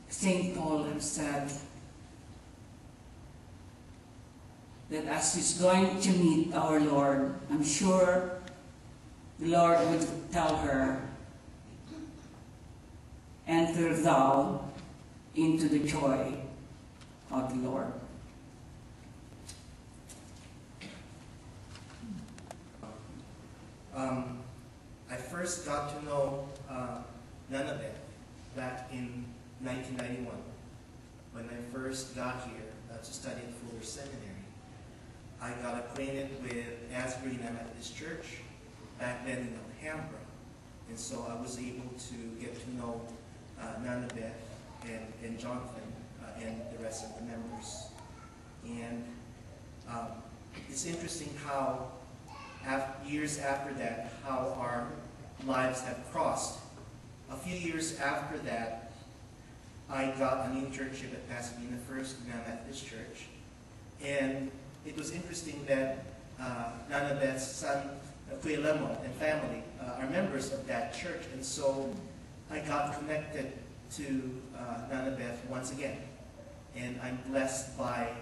St. Paul has said that as he's going to meet our Lord, I'm sure the Lord would tell her, "Enter thou into the joy of the Lord." I first got to know Nana Beth back in 1991 when I first got here to study at Fuller Seminary. I got acquainted with Asbury Methodist Church back then in Alhambra, and so I was able to get to know Nana Beth and Jonathan and the rest of the members. And it's interesting how years after that, how our lives have crossed. A few years after that, I got an internship at Pasadena First Methodist Church. And it was interesting that Nana Beth's son, Kuya Lemo, and family are members of that church. And so I got connected to Nana Beth once again. And I'm blessed by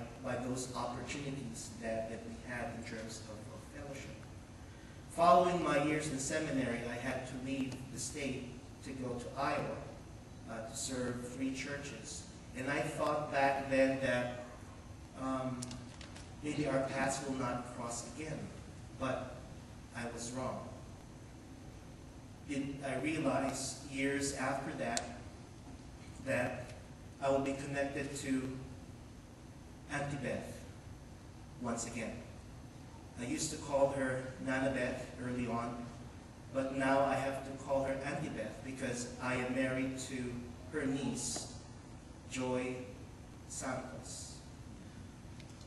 those opportunities that we had in terms of fellowship. Following my years in seminary, I had to leave the state to go to Iowa to serve 3 churches. And I thought back then that maybe our paths will not cross again, but I was wrong. I realized years after that I will be connected to Auntie Beth once again. I used to call her Nana Beth early on, but now I have to call her Auntie Beth because I am married to her niece, Joy Santos.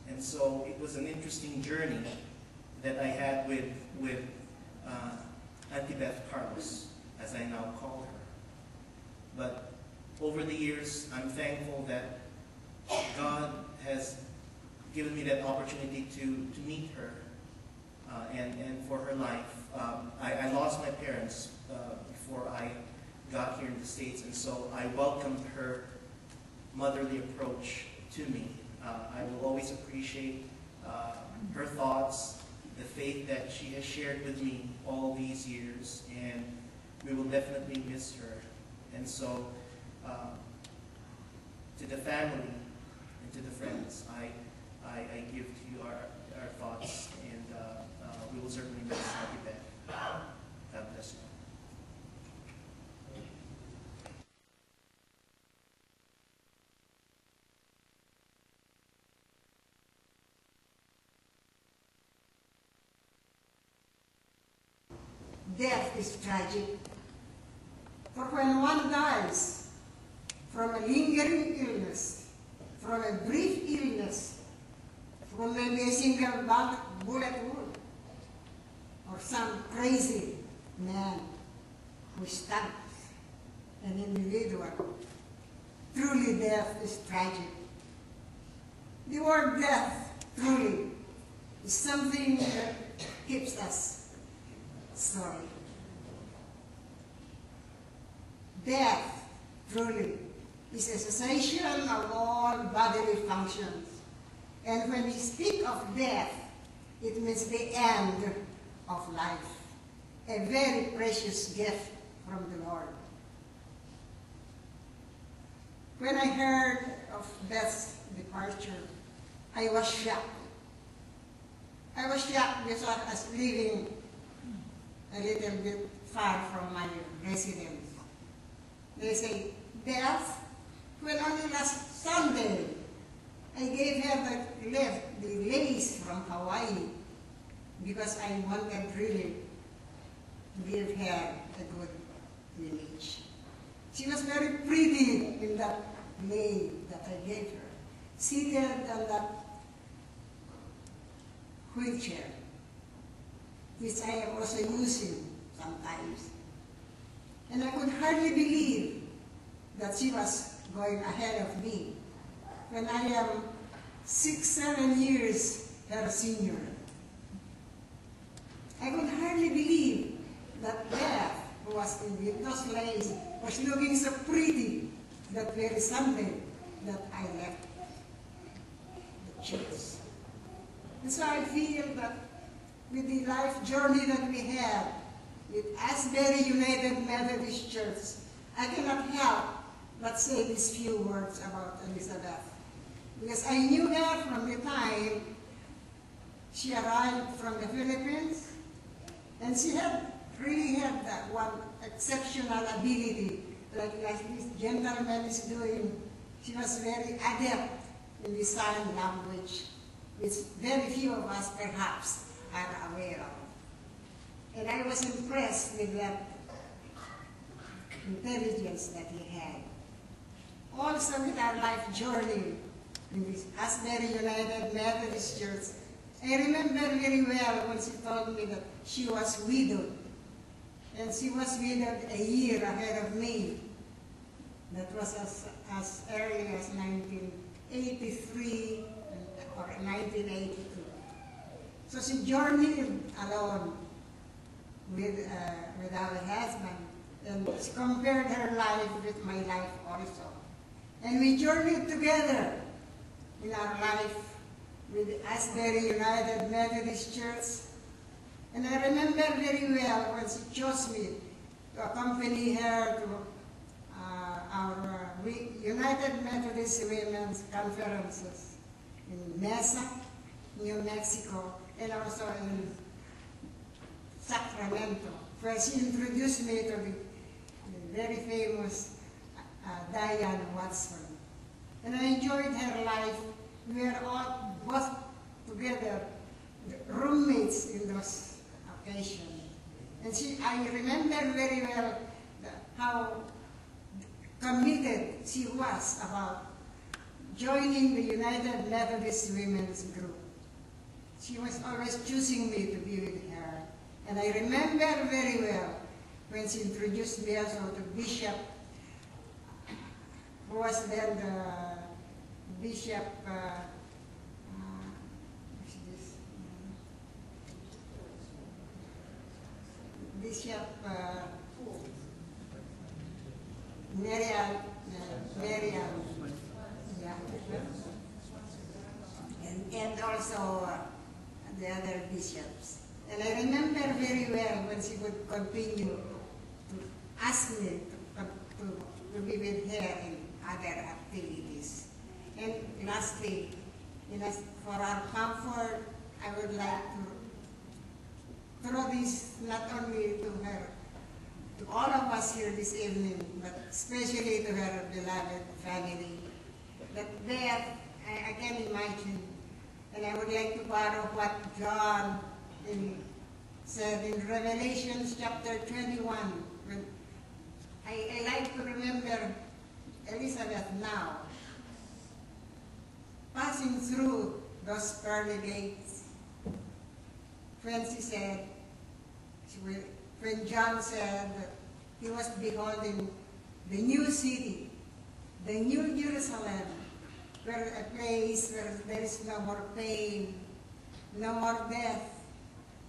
And so it was an interesting journey that I had with Auntie Beth Carlos, as I now call her. But over the years, I'm thankful that God has given me that opportunity to meet her and for her life. I lost my parents before I got here in the States, and so I welcomed her motherly approach to me. I will always appreciate her thoughts, the faith that she has shared with me all these years, and we will definitely miss her. And so, to the family and to the friends, I give to you our thoughts, and we will certainly miss Auntie Beth. God bless you. Death is tragic, for when one dies from a lingering illness, from a brief illness, from maybe a single bullet wound, or some crazy man who stabs an individual, truly death is tragic. The word death, truly, is something that keeps us sorry. Death, truly, is a cessation of all bodily functions. And when we speak of death, it means the end of life, a very precious gift from the Lord. When I heard of Beth's departure, I was shocked. I was shocked because I was living a little bit far from my residence. They say, Beth, when only last Sunday, I gave her the lace from Hawaii because I wanted really to give her a good image. She was very pretty in that lace that I gave her, seated on that wheelchair, which I am also using sometimes. And I could hardly believe that she was going ahead of me when I am 6-7 years her senior. I could hardly believe that Beth, who was in those lace, was looking so pretty that very Sunday that I left the church. And so I feel that with the life journey that we have with Asbury United Methodist Church, I cannot help but say these few words about Elizabeth. Because I knew her from the time she arrived from the Philippines, and she really had that one exceptional ability, like this gentleman is doing. She was very adept in the sign language, which very few of us perhaps are aware of. And I was impressed with that intelligence that he had. Also with our life journey in this Asbury United Methodist Church, I remember very well when she told me that she was widowed. And she was widowed a year ahead of me. That was as early as 1983 or 1982. So she journeyed alone without a husband, and she compared her life with my life also. And we journeyed together in our life with Asbury United Methodist Church. And I remember very well when she chose me to accompany her to our United Methodist Women's Conferences in Mesa, New Mexico, and also in Sacramento, where she introduced me to the very famous Diane Watson. And I enjoyed her life. We were all both together, roommates in those occasions. And I remember very well how committed she was about joining the United Methodist Women's Group. She was always choosing me to be with her. And I remember very well when she introduced me also to Bishop, who was then the Bishop, Bishop Marian, yeah, and also the other bishops. And I remember very well when she would continue to ask me to be with her in other activities. And lastly, for our comfort, I would like to throw this not only to her, to all of us here this evening, but especially to her beloved family. That Beth, I can imagine, and I would like to borrow what John said in Revelation chapter 21. When I like to remember Elizabeth now, passing through those pearly gates, when she said, when John said that he was beholding the new city, the new Jerusalem, where a place where there is no more pain, no more death,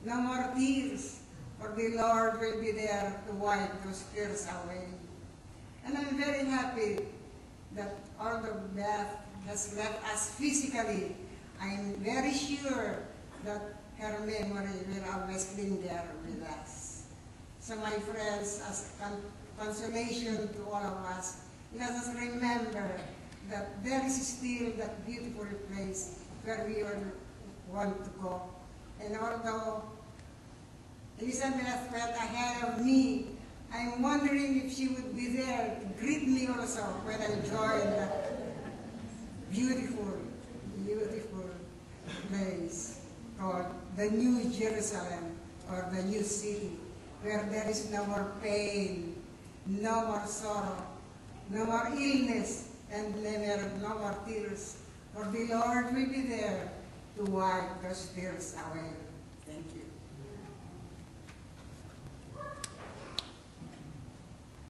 no more tears, for the Lord will be there to wipe those tears away. And I'm very happy that although Beth has left us physically, I'm very sure that her memory will always linger with us. So my friends, as consolation to all of us, let us remember that there is still that beautiful place where we all want to go. And although Elizabeth went ahead of me, I'm wondering if she would be there to greet me also when I join that beautiful, beautiful place called the New Jerusalem, or the New City, where there is no more pain, no more sorrow, no more illness, and no more tears. For the Lord will be there to wipe those tears away. Thank you.